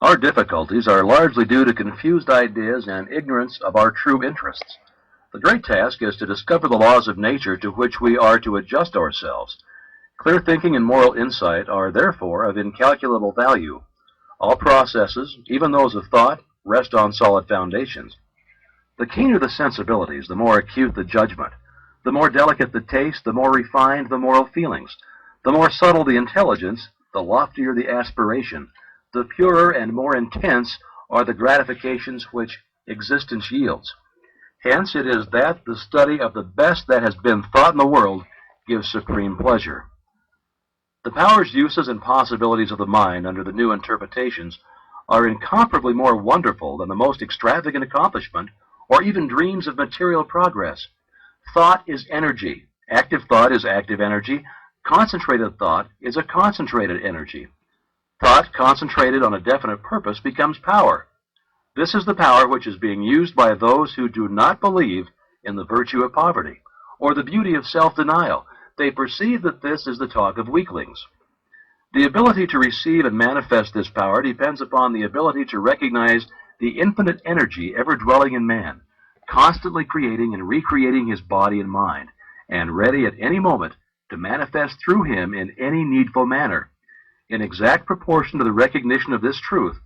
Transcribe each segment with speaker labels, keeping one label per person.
Speaker 1: Our difficulties are largely due to confused ideas and ignorance of our true interests. The great task is to discover the laws of nature to which we are to adjust ourselves. Clear thinking and moral insight are therefore of incalculable value. All processes, even those of thought, rest on solid foundations. The keener the sensibilities, the more acute the judgment. The more delicate the taste, the more refined the moral feelings. The more subtle the intelligence, the loftier the aspiration. The purer and more intense are the gratifications which existence yields. Hence it is that the study of the best that has been thought in the world gives supreme pleasure. The powers, uses, and possibilities of the mind under the new interpretations are incomparably more wonderful than the most extravagant accomplishment or even dreams of material progress. Thought is energy. Active thought is active energy. Concentrated thought is a concentrated energy. Thought concentrated on a definite purpose becomes power. This is the power which is being used by those who do not believe in the virtue of poverty or the beauty of self-denial. They perceive that this is the talk of weaklings. The ability to receive and manifest this power depends upon the ability to recognize the infinite energy ever dwelling in man, constantly creating and recreating his body and mind, and ready at any moment to manifest through him in any needful manner. In exact proportion to the recognition of this truth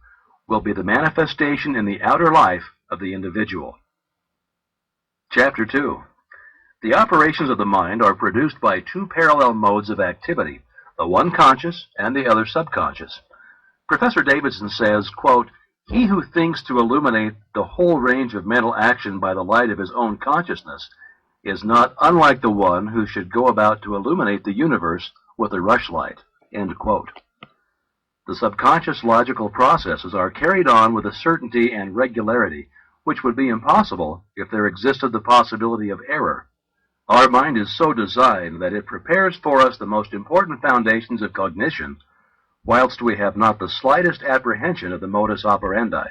Speaker 1: will be the manifestation in the outer life of the individual. Chapter 2. The operations of the mind are produced by two parallel modes of activity, the one conscious and the other subconscious. Professor Davidson says, quote, "He who thinks to illuminate the whole range of mental action by the light of his own consciousness is not unlike the one who should go about to illuminate the universe with a rushlight." End quote. The subconscious logical processes are carried on with a certainty and regularity which would be impossible if there existed the possibility of error. Our mind is so designed that it prepares for us the most important foundations of cognition, whilst we have not the slightest apprehension of the modus operandi.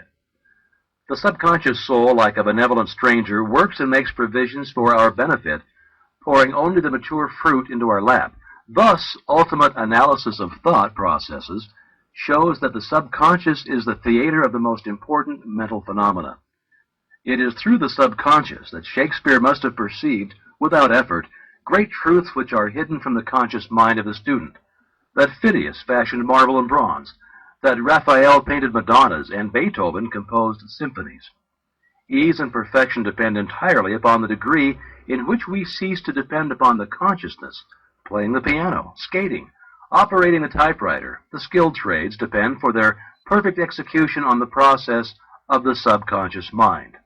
Speaker 1: The subconscious soul, like a benevolent stranger, works and makes provisions for our benefit, pouring only the mature fruit into our lap. Thus, ultimate analysis of thought processes shows that the subconscious is the theater of the most important mental phenomena. It is through the subconscious that Shakespeare must have perceived, without effort, great truths which are hidden from the conscious mind of the student, that Phidias fashioned marble and bronze, that Raphael painted Madonnas, and Beethoven composed symphonies. Ease and perfection depend entirely upon the degree in which we cease to depend upon the consciousness. Playing the piano, skating, operating the typewriter, the skilled trades depend for their perfect execution on the process of the subconscious mind.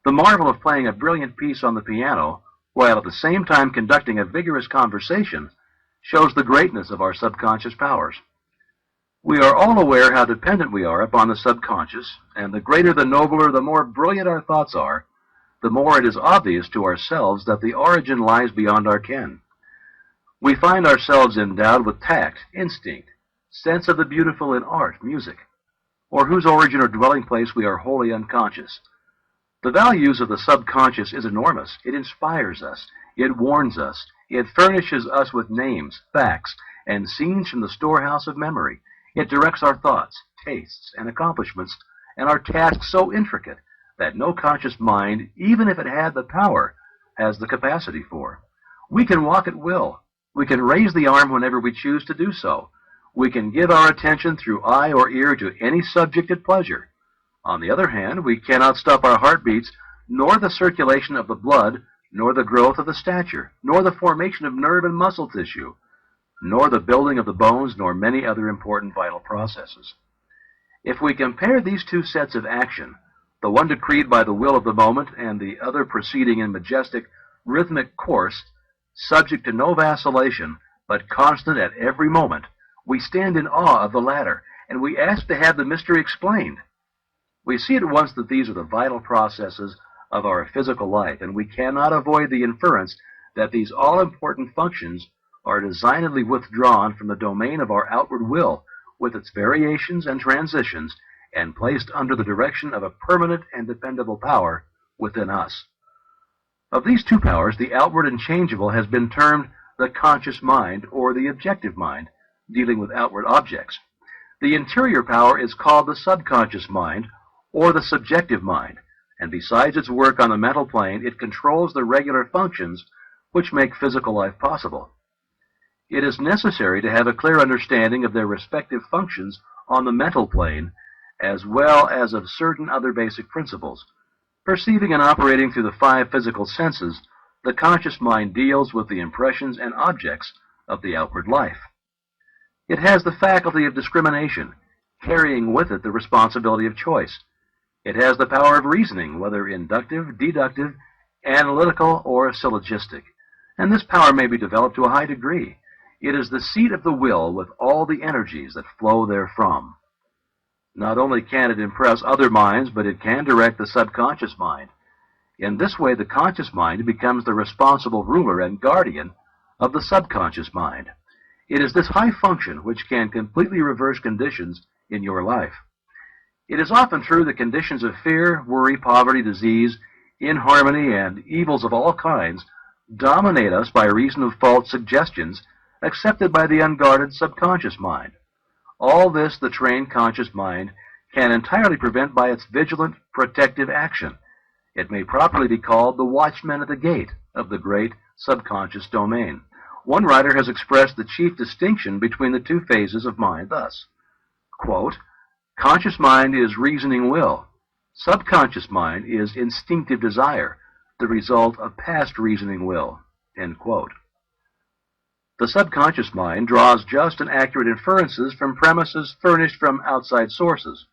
Speaker 1: The marvel of playing a brilliant piece on the piano, while at the same time conducting a vigorous conversation, shows the greatness of our subconscious powers. We are all aware how dependent we are upon the subconscious, and the greater, the nobler, the more brilliant our thoughts are, the more it is obvious to ourselves that the origin lies beyond our ken. We find ourselves endowed with tact, instinct, sense of the beautiful in art, music, or whose origin or dwelling place we are wholly unconscious. The values of the subconscious is enormous. It inspires us. It warns us. It furnishes us with names, facts, and scenes from the storehouse of memory. It directs our thoughts, tastes, and accomplishments, and our tasks so intricate that no conscious mind, even if it had the power, has the capacity for. We can walk at will. We can raise the arm whenever we choose to do so. We can give our attention through eye or ear to any subject at pleasure. On the other hand, we cannot stop our heartbeats, nor the circulation of the blood, nor the growth of the stature, nor the formation of nerve and muscle tissue, nor the building of the bones, nor many other important vital processes. If we compare these two sets of action, the one decreed by the will of the moment and the other proceeding in majestic, rhythmic course, subject to no vacillation, but constant at every moment, we stand in awe of the latter, and we ask to have the mystery explained. We see at once that these are the vital processes of our physical life, and we cannot avoid the inference that these all-important functions are designedly withdrawn from the domain of our outward will, with its variations and transitions, and placed under the direction of a permanent and dependable power within us. Of these two powers, the outward and changeable has been termed the conscious mind, or the objective mind, dealing with outward objects. The interior power is called the subconscious mind or the subjective mind, and besides its work on the mental plane, it controls the regular functions which make physical life possible. It is necessary to have a clear understanding of their respective functions on the mental plane, as well as of certain other basic principles. Perceiving and operating through the 5 physical senses, the conscious mind deals with the impressions and objects of the outward life. It has the faculty of discrimination, carrying with it the responsibility of choice. It has the power of reasoning, whether inductive, deductive, analytical, or syllogistic, and this power may be developed to a high degree. It is the seat of the will with all the energies that flow therefrom. Not only can it impress other minds, but it can direct the subconscious mind. In this way, the conscious mind becomes the responsible ruler and guardian of the subconscious mind. It is this high function which can completely reverse conditions in your life. It is often true that conditions of fear, worry, poverty, disease, inharmony, and evils of all kinds dominate us by reason of false suggestions accepted by the unguarded subconscious mind. All this the trained conscious mind can entirely prevent by its vigilant, protective action. It may properly be called the watchman at the gate of the great subconscious domain. One writer has expressed the chief distinction between the 2 phases of mind thus, quote, "Conscious mind is reasoning will. Subconscious mind is instinctive desire, the result of past reasoning will." End quote. The subconscious mind draws just and accurate inferences from premises furnished from outside sources.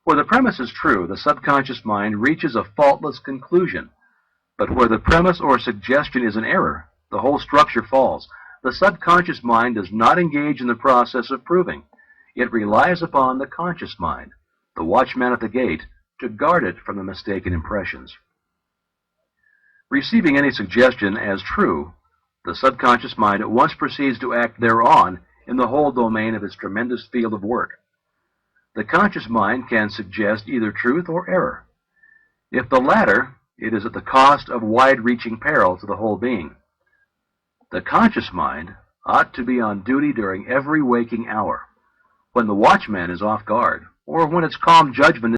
Speaker 1: Where the premise is true, the subconscious mind reaches a faultless conclusion. But where the premise or suggestion is an error, the whole structure falls. The subconscious mind does not engage in the process of proving. It relies upon the conscious mind, the watchman at the gate, to guard it from the mistaken impressions. Receiving any suggestion as true, the subconscious mind at once proceeds to act thereon in the whole domain of its tremendous field of work. The conscious mind can suggest either truth or error. If the latter, it is at the cost of wide-reaching peril to the whole being. The conscious mind ought to be on duty during every waking hour, when the watchman is off guard, or when its calm judgment